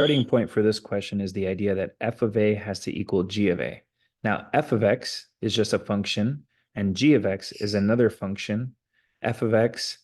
starting point for this question is the idea that f of a has to equal g of a. Now, f of x is just a function, and g of x is another function. F of x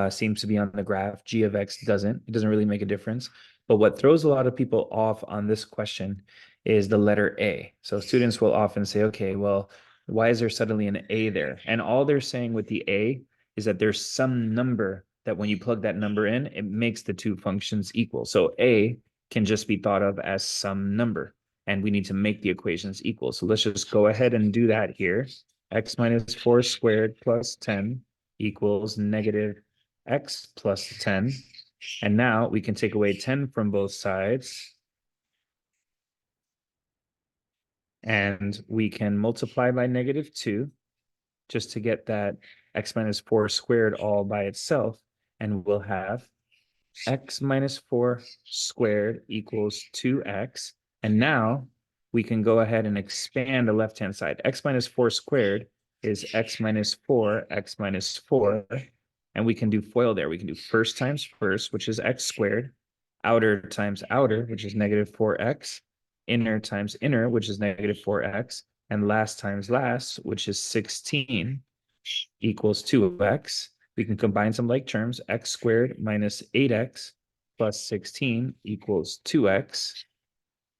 seems to be on the graph. G of x doesn't. It doesn't really make a difference. But what throws a lot of people off on this question is the letter a. So students will often say, okay, well, why is there suddenly an a there? And all they're saying with the a is that there's some number that when you plug that number in, it makes the two functions equal. So a can just be thought of as some number, and we need to make the equations equal. So let's just go ahead and do that here. X minus 4 squared plus 10 equals negative x plus 10. And now we can take away 10 from both sides. And we can multiply by negative 2 just to get that x minus 4 squared all by itself. And we'll have x minus 4 squared equals 2x. And now we can go ahead and expand the left-hand side. X minus 4 squared is x minus 4, x minus 4. And we can do FOIL there. We can do first times first, which is x squared, outer times outer, which is negative 4x, inner times inner, which is negative 4x, and last times last, which is 16, equals 2x. We can combine some like terms. X squared minus 8x plus 16 equals 2x.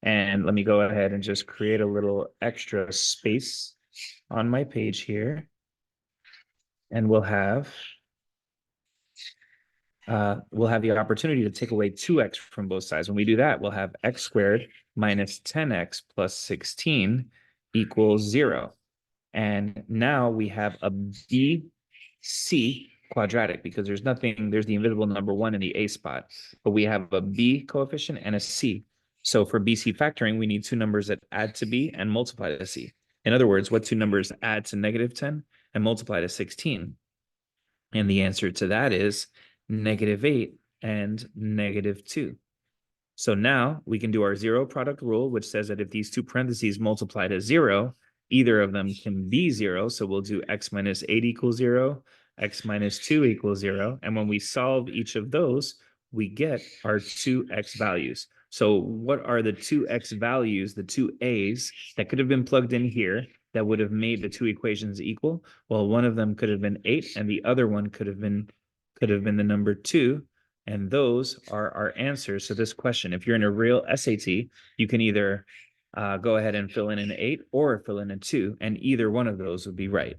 And let me go ahead and just create a little extra space on my page here. And we'll have the opportunity to take away 2x from both sides. When we do that, we'll have x squared minus 10x plus 16 equals 0. And now we have a BC quadratic because there's the invisible number 1 in the A spot, but we have a B coefficient and a C. So for BC factoring, we need two numbers that add to B and multiply to C. In other words, what two numbers add to negative 10 and multiply to 16? And the answer to that is negative 8 and negative 2. So now we can do our zero product rule, which says that if these two parentheses multiply to 0, either of them can be 0. So we'll do x minus 8 equals 0, x minus 2 equals 0. And when we solve each of those, we get our 2x values. So what are the 2x values, the two a's that could have been plugged in here that would have made the two equations equal? Well, one of them could have been 8 and the other one could have been the number 2. And those are our answers to this question. If you're in a real SAT, you can either go ahead and fill in an 8 or fill in a 2, and either one of those would be right.